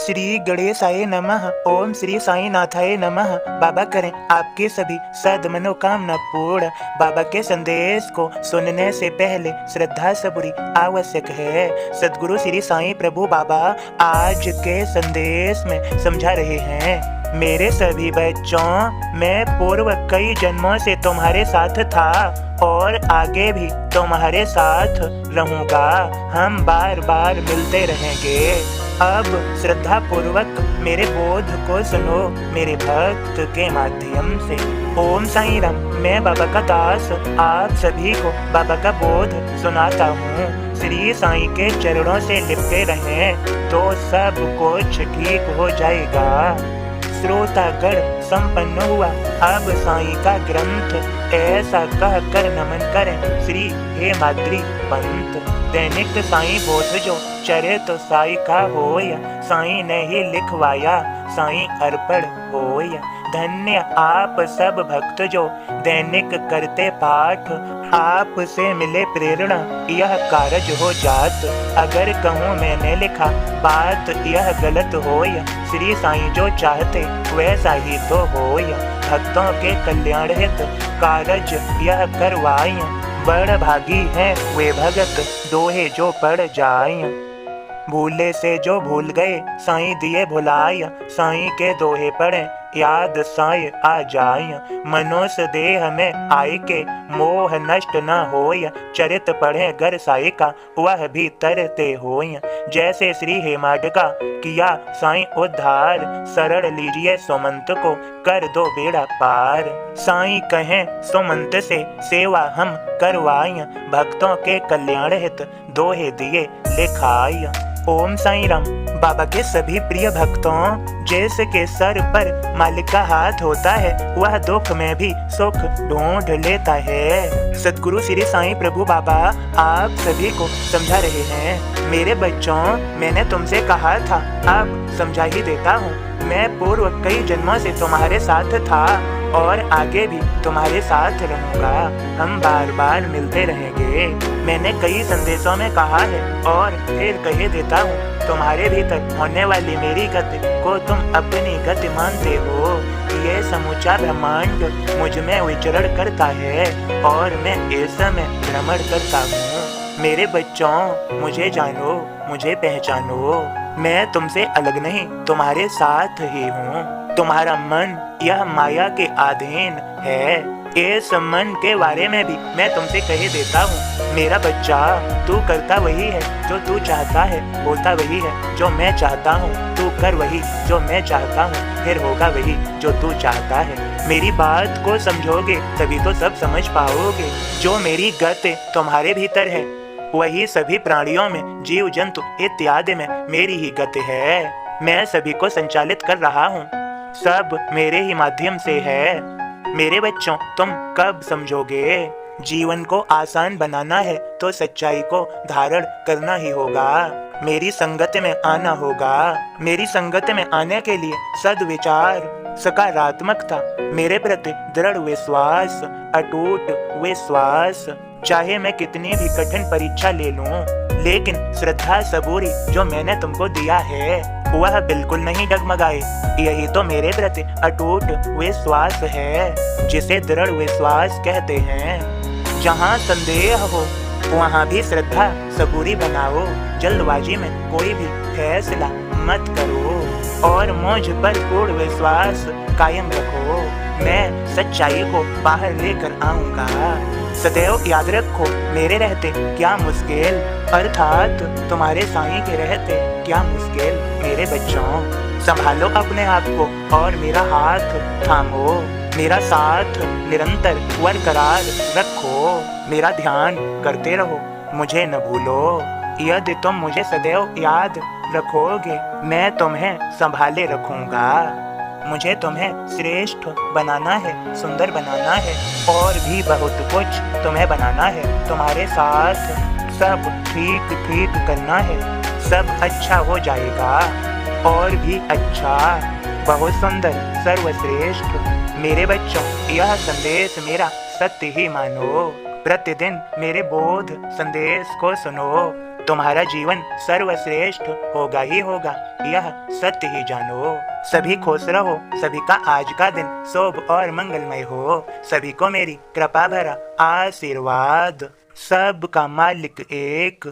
श्री गणेशाय नमः। ओम श्री साई नाथाय नमः। बाबा करें आपके सभी सद मनोकामना पूर्ण। बाबा के संदेश को सुनने से पहले श्रद्धा सबूरी आवश्यक है। सदगुरु श्री साई प्रभु बाबा आज के संदेश में समझा रहे हैं। मेरे सभी बच्चों, मैं पूर्व कई जन्मों से तुम्हारे साथ था और आगे भी तुम्हारे साथ रहूंगा। हम बार बार मिलते रहेंगे। अब श्रद्धा पूर्वक मेरे बोध को सुनो मेरे भक्त के माध्यम से। ओम साई राम। मैं बाबा का दास आप सभी को बाबा का बोध सुनाता हूँ। श्री साई के चरणों से लिपटे रहें तो सब कुछ ठीक हो जाएगा। श्रोतागण संपन्न हुआ। अब साई का ग्रंथ ऐसा कह कर नमन करें। श्री हेमाद्री पंत। दैनिक साई बोध जो चरित साई का होया। साई ने ही लिखवाया, साई अर्पण होया। धन्य आप सब भक्त जो दैनिक करते पाठ। आप से मिले प्रेरणा यह कारज हो जात। अगर कहूँ मैंने लिखा बात यह गलत होया। श्री साई जो चाहते वैसा ही तो होया। भक्तों के कल्याण हित कारज यह करवाया। बड़ भागी हैं वे भगत दोहे जो पड़ जाय। भूले से जो भूल गए साईं दिए भुलाय। साईं के दोहे पढ़े याद साईं आ जाय। मनुष्य देह में आय के मोह नष्ट न होय। चरित पढ़े गर साई का वह भी तरते होय। जैसे श्री हेमाड का किया साईं उद्धार। शरण लीजिए सुमंत को कर दो बेड़ा पार। साईं कहें सुमंत से सेवा हम करवाय। भक्तों के कल्याण हित दोहे दिए लिखाय। ओम साई राम। बाबा के सभी प्रिय भक्तों, जिसके सर पर मालिक का हाथ होता है वह दुख में भी सुख ढूंढ लेता है। सदगुरु श्री साई प्रभु बाबा आप सभी को समझा रहे हैं। मेरे बच्चों, मैंने तुमसे कहा था, अब समझा ही देता हूँ। मैं पूर्व कई जन्मों से तुम्हारे साथ था और आगे भी तुम्हारे साथ रहूंगा। हम बार बार मिलते रहेंगे। मैंने कई संदेशों में कहा है और फिर कह देता हूँ, तुम्हारे भीतर होने वाली मेरी गति को तुम अपनी गति मानते हो। ये समूचा ब्रह्मांड मुझ में विचरण करता है और मैं इस में भ्रमण करता हूँ। मेरे बच्चों, मुझे जानो, मुझे पहचानो। मैं तुमसे अलग नहीं, तुम्हारे साथ ही हूँ। तुम्हारा मन यह माया के अधीन है। इस मन के बारे में भी मैं तुमसे कह देता हूँ। मेरा बच्चा, तू करता वही है जो तू चाहता है, होता वही है जो मैं चाहता हूँ। तू कर वही जो मैं चाहता हूँ, फिर होगा वही जो तू चाहता है। मेरी बात को समझोगे तभी तो सब समझ पाओगे। जो मेरी गति तुम्हारे भीतर है वही सभी प्राणियों में, जीव जंतु इत्यादि में मेरी ही गति है। मैं सभी को संचालित कर रहा हूँ। सब मेरे ही माध्यम से है। मेरे बच्चों, तुम कब समझोगे? जीवन को आसान बनाना है तो सच्चाई को धारण करना ही होगा। मेरी संगत में आना होगा। मेरी संगत में आने के लिए सद्विचार, सकारात्मकता, मेरे प्रति दृढ़ विश्वास, अटूट विश्वास। चाहे मैं कितनी भी कठिन परीक्षा ले लूं, लेकिन श्रद्धा सबूरी जो मैंने तुमको दिया है वह बिल्कुल नहीं डगमगाए। यही तो मेरे प्रति अटूट विश्वास है, जिसे दृढ़ विश्वास कहते हैं। जहाँ संदेह हो वहाँ भी श्रद्धा सबूरी बनाओ। जल्दबाजी में कोई भी फैसला मत करो और मुझ पर पूर्ण विश्वास कायम रखो। मैं सच्चाई को बाहर लेकर आऊंगा। सदैव याद रखो, मेरे रहते क्या मुश्किल, अर्थात तुम्हारे साईं के रहते क्या मुश्किल। मेरे बच्चों, संभालो अपने आप को और मेरा हाथ थामो। मेरा साथ निरंतर बरकरार रखो। मेरा ध्यान करते रहो, मुझे न भूलो। यदि तुम मुझे सदैव याद रखोगे, मैं तुम्हें संभाले रखूंगा। मुझे तुम्हें श्रेष्ठ बनाना है, सुंदर बनाना है और भी बहुत कुछ तुम्हें बनाना है। तुम्हारे साथ सब ठीक ठीक करना है। सब अच्छा हो जाएगा और भी अच्छा, बहुत सुंदर, सर्वश्रेष्ठ। मेरे बच्चों, यह संदेश मेरा सत्य ही मानो। प्रतिदिन मेरे बोध संदेश को सुनो। तुम्हारा जीवन सर्वश्रेष्ठ होगा ही होगा, यह सत्य ही जानो। सभी खुश रहो, सभी का आज का दिन शुभ और मंगलमय हो। सभी को मेरी कृपा भरा आशीर्वाद। सबका मालिक एक।